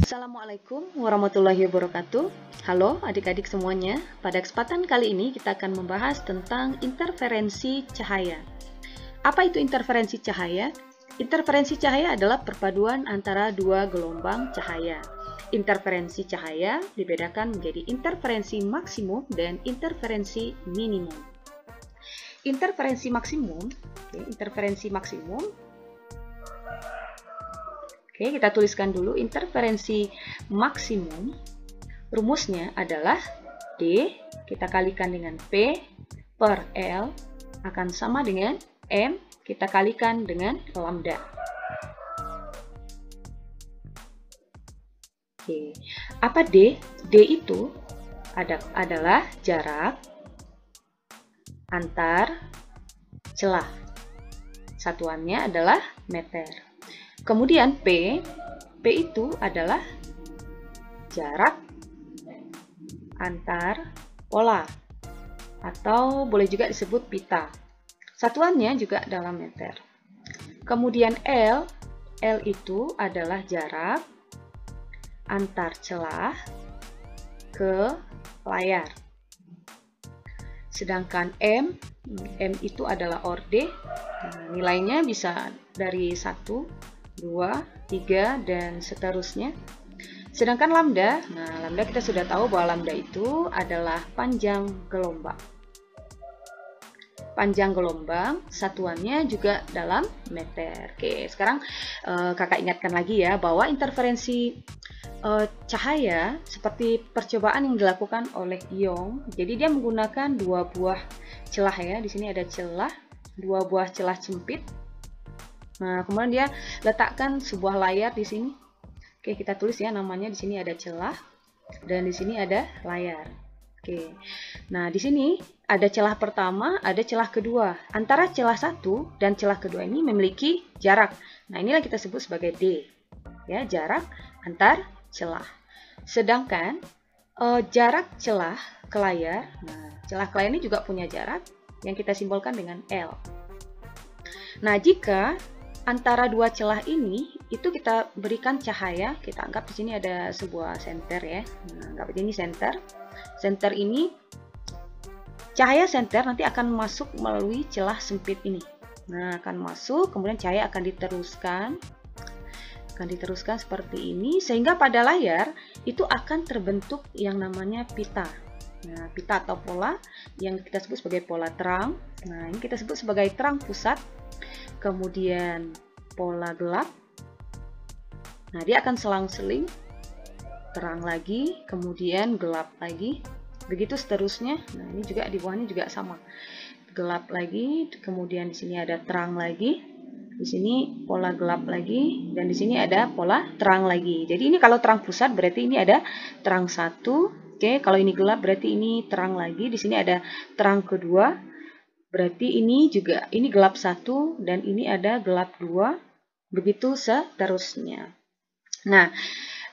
Assalamualaikum warahmatullahi wabarakatuh. Halo adik-adik semuanya. Pada kesempatan kali ini kita akan membahas tentang interferensi cahaya. Apa itu interferensi cahaya? Interferensi cahaya adalah perpaduan antara dua gelombang cahaya. Interferensi cahaya dibedakan menjadi interferensi maksimum dan interferensi minimum. Interferensi maksimum, Oke, kita tuliskan dulu interferensi maksimum. Rumusnya adalah D kita kalikan dengan P per L akan sama dengan M kita kalikan dengan lambda. Oke, apa D? D itu adalah jarak antar celah. Satuannya adalah meter. Kemudian P itu adalah jarak antar pola atau boleh juga disebut pita. Satuannya juga dalam meter. Kemudian L itu adalah jarak antar celah ke layar. Sedangkan M itu adalah orde. Nilainya bisa dari 1, 2, 3, dan seterusnya. Sedangkan lambda, lambda kita sudah tahu bahwa lambda itu adalah panjang gelombang. Panjang gelombang, satuannya juga dalam meter. Oke, sekarang kakak ingatkan lagi ya, bahwa interferensi cahaya seperti percobaan yang dilakukan oleh Young. Jadi dia menggunakan dua buah celah ya. Di sini ada celah, dua buah celah sempit. Nah, kemudian dia letakkan sebuah layar di sini. Oke, kita tulis ya namanya. Di sini ada celah dan di sini ada layar. Oke. Nah, di sini ada celah pertama, ada celah kedua. Antara celah satu dan celah kedua ini memiliki jarak. Nah, inilah kita sebut sebagai D. Ya, jarak antar celah. Sedangkan jarak celah ke layar, celah ke layar ini juga punya jarak yang kita simbolkan dengan L. Nah, jika antara dua celah ini itu kita berikan cahaya, kita anggap di sini ada sebuah senter ya. Anggap ini senter. Senter ini cahaya senter nanti akan masuk melalui celah sempit ini. Nah, akan masuk, kemudian cahaya akan diteruskan seperti ini sehingga pada layar itu akan terbentuk yang namanya pita. Nah, pita atau pola yang kita sebut sebagai pola terang. Nah, ini kita sebut sebagai terang pusat. Kemudian pola gelap. Nah, dia akan selang-seling, terang lagi, kemudian gelap lagi, begitu seterusnya. Nah, ini juga di bawahnya juga sama, gelap lagi, kemudian di sini ada terang lagi, di sini pola gelap lagi, dan di sini ada pola terang lagi. Jadi ini kalau terang pusat berarti ini ada terang satu. Oke, kalau ini gelap berarti ini terang lagi. Di sini ada terang kedua. Berarti ini juga, ini gelap satu dan ini ada gelap dua, begitu seterusnya. Nah,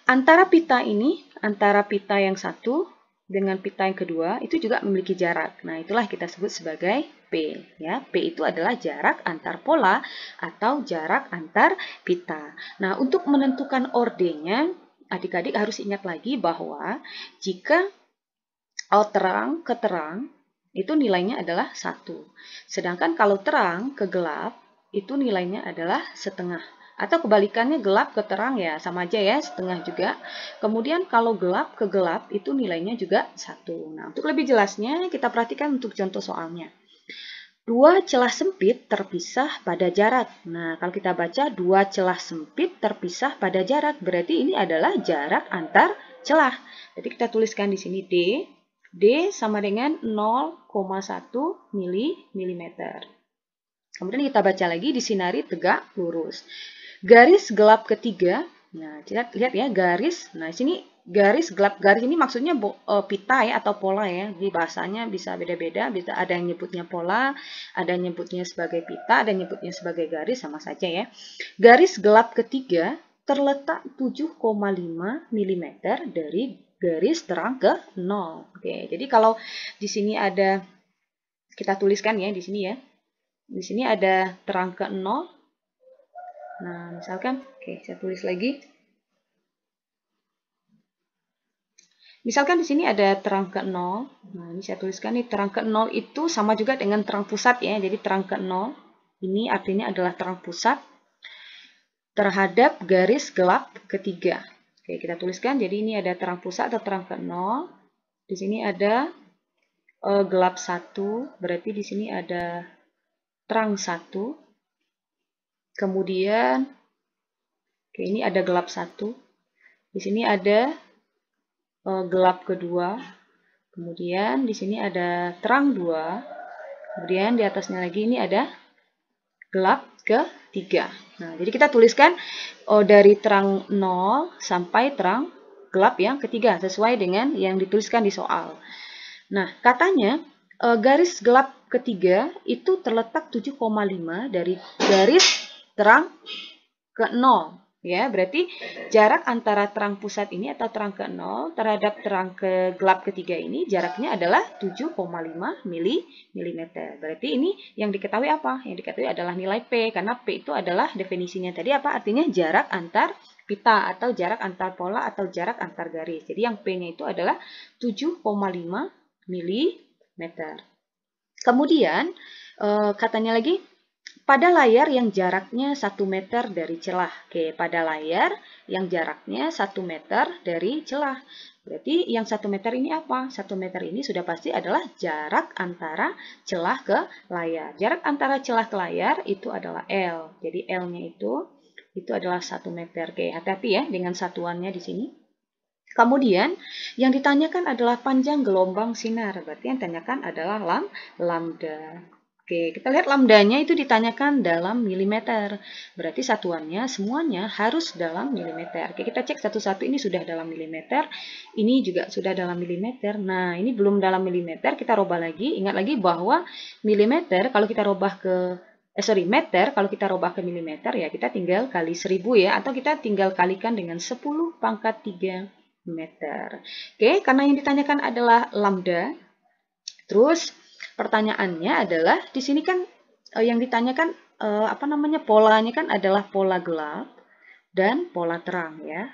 antara pita yang satu dengan pita yang kedua itu juga memiliki jarak. Nah, itulah kita sebut sebagai P. Ya, P itu adalah jarak antar pola atau jarak antar pita. Nah, untuk menentukan ordenya, adik-adik harus ingat lagi bahwa jika terang ke terang, itu nilainya adalah 1. Sedangkan kalau terang ke gelap, itu nilainya adalah setengah. Atau kebalikannya gelap ke terang ya, sama aja ya, setengah juga. Kemudian kalau gelap ke gelap, itu nilainya juga 1. Nah, untuk lebih jelasnya, kita perhatikan untuk contoh soalnya. Dua celah sempit terpisah pada jarak. Nah, kalau kita baca dua celah sempit terpisah pada jarak, berarti ini adalah jarak antar celah. Jadi kita tuliskan di sini D. D sama dengan 0,1 mm. Kemudian kita baca lagi, disinari tegak lurus. Garis gelap ketiga, nah lihat ya garis. Nah, sini garis gelap, garis ini maksudnya pita ya atau pola ya. Di bahasanya bisa beda-beda, bisa ada yang nyebutnya pola, ada yang nyebutnya sebagai pita, ada yang nyebutnya sebagai garis, sama saja ya. Garis gelap ketiga terletak 7,5 mm dari garis terang ke 0. Oke, jadi kalau di sini ada, kita tuliskan ya di sini ya. Di sini ada terang ke 0. Nah, misalkan, oke, saya tulis lagi. Misalkan di sini ada terang ke 0. Nah, ini saya tuliskan nih, terang ke 0 itu sama juga dengan terang pusat ya. Jadi terang ke 0 ini artinya adalah terang pusat terhadap garis gelap ketiga. Oke, kita tuliskan. Jadi ini ada terang pusat atau terang ke 0. Di sini ada gelap 1, berarti di sini ada terang 1. Kemudian, oke, ini ada gelap 1. Di sini ada gelap kedua. Kemudian di sini ada terang 2. Kemudian di atasnya lagi ini ada gelap ketiga. Nah, jadi kita tuliskan dari terang 0 sampai terang gelap yang ketiga sesuai dengan yang dituliskan di soal. Nah, katanya garis gelap ketiga itu terletak 7,5 dari garis terang ke 0. Ya, berarti jarak antara terang pusat ini atau terang ke 0 terhadap terang ke gelap ketiga ini jaraknya adalah 7,5 mm. Berarti ini yang diketahui apa? Yang diketahui adalah nilai P, karena P itu adalah definisinya tadi apa? Artinya jarak antar pita atau jarak antar pola atau jarak antar garis. Jadi yang P-nya itu adalah 7,5 mm. Kemudian katanya lagi, pada layar yang jaraknya 1 meter dari celah. Oke, pada layar yang jaraknya 1 meter dari celah. Berarti yang 1 meter ini apa? 1 meter ini sudah pasti adalah jarak antara celah ke layar. Jarak antara celah ke layar itu adalah L. Jadi L-nya itu adalah 1 meter. Oke, hati-hati ya dengan satuannya di sini. Kemudian yang ditanyakan adalah panjang gelombang sinar. Berarti yang ditanyakan adalah lambda. Oke, kita lihat lambdanya itu ditanyakan dalam milimeter. Berarti satuannya semuanya harus dalam milimeter. Oke, kita cek satu-satu, ini sudah dalam milimeter. Ini juga sudah dalam milimeter. Nah, ini belum dalam milimeter, kita rubah lagi. Ingat lagi bahwa milimeter kalau kita rubah ke meter kalau kita rubah ke milimeter ya kita tinggal kali 1000 ya, atau kita tinggal kalikan dengan 10 pangkat 3 meter. Oke, karena yang ditanyakan adalah lambda. Terus pertanyaannya adalah di sini kan yang ditanyakan polanya kan adalah pola gelap dan pola terang ya.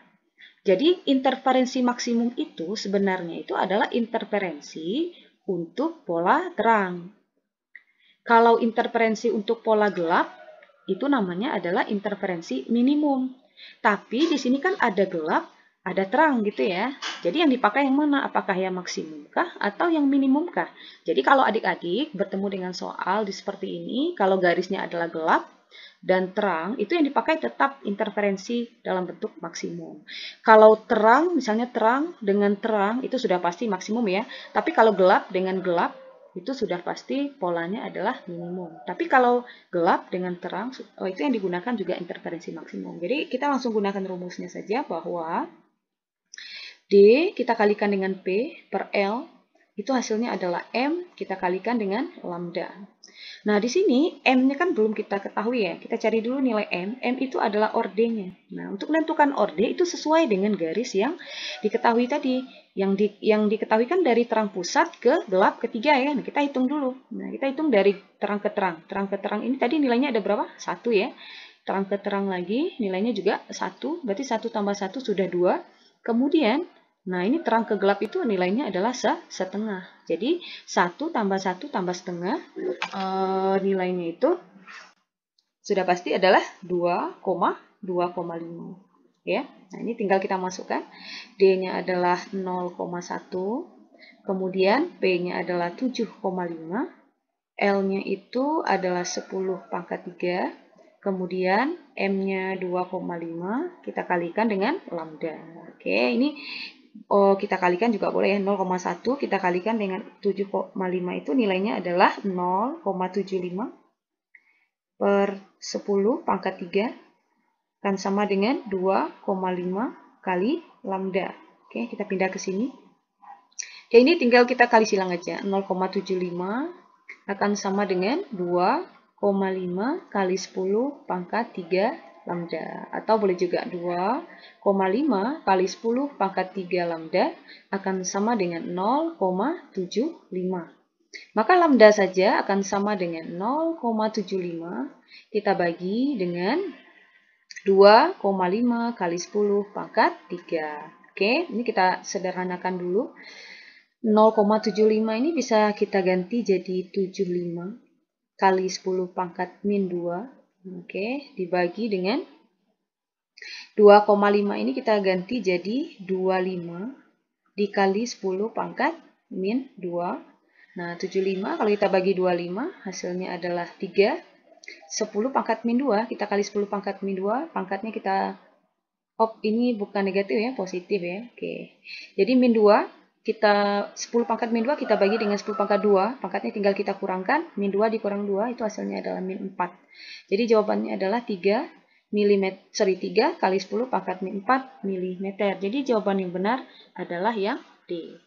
Jadi interferensi maksimum itu sebenarnya itu adalah interferensi untuk pola terang. Kalau interferensi untuk pola gelap itu namanya adalah interferensi minimum. Tapi di sini kan ada gelap, ada terang gitu ya. Jadi yang dipakai yang mana? Apakah yang maksimum kah atau yang minimum kah? Jadi kalau adik-adik bertemu dengan soal di seperti ini, kalau garisnya adalah gelap dan terang, itu yang dipakai tetap interferensi dalam bentuk maksimum. Kalau terang, misalnya terang dengan terang, itu sudah pasti maksimum ya. Tapi kalau gelap dengan gelap, itu sudah pasti polanya adalah minimum. Tapi kalau gelap dengan terang, itu yang digunakan juga interferensi maksimum. Jadi kita langsung gunakan rumusnya saja bahwa D kita kalikan dengan P per L, itu hasilnya adalah M kita kalikan dengan lambda. Nah, di sini M-nya kan belum kita ketahui ya. Kita cari dulu nilai M. M itu adalah orde-nya. Nah, untuk menentukan orde itu sesuai dengan garis yang diketahui tadi. Yang diketahui kan dari terang pusat ke gelap ketiga ya. Nah, kita hitung dulu. Nah, kita hitung dari terang ke terang. Terang ke terang ini tadi nilainya ada berapa? 1 ya. Terang ke terang lagi nilainya juga 1. Berarti 1 tambah 1 sudah 2. Kemudian nah, ini terang ke gelap itu nilainya adalah setengah. Jadi, 1 tambah 1 tambah setengah, nilainya itu sudah pasti adalah 2,5. Ya, nah ini tinggal kita masukkan. D-nya adalah 0,1. Kemudian P-nya adalah 7,5. L-nya itu adalah 10 pangkat 3. Kemudian M-nya 2,5. Kita kalikan dengan lambda. Oke, ini kita kalikan juga boleh ya, 0,1 kita kalikan dengan 7,5 itu nilainya adalah 0,75 per 10 pangkat 3 kan sama dengan 2,5 kali lambda. Oke, kita pindah ke sini. Oke, ini tinggal kita kali silang aja. 0,75 akan sama dengan 2,5 kali 10 pangkat 3 lambda, atau boleh juga 2,5 kali 10 pangkat 3 lambda akan sama dengan 0,75. Maka lambda saja akan sama dengan 0,75 kita bagi dengan 2,5 kali 10 pangkat 3. Oke, ini kita sederhanakan dulu. 0,75 ini bisa kita ganti jadi 75 kali 10 pangkat min 2. Oke, dibagi dengan 2,5 ini kita ganti jadi 25 dikali 10 pangkat min 2. Nah, 75 kalau kita bagi 25 hasilnya adalah 3. 10 pangkat min 2 kita kali 10 pangkat min 2, pangkatnya kita ini bukan negatif ya, positif ya. Oke. Jadi min 2 kita 10 pangkat min 2 kita bagi dengan 10 pangkat 2, pangkatnya tinggal kita kurangkan, min 2 dikurang 2 itu hasilnya adalah min 4. Jadi jawabannya adalah 3 3 kali 10 pangkat min 4 mm. Jadi jawaban yang benar adalah yang D.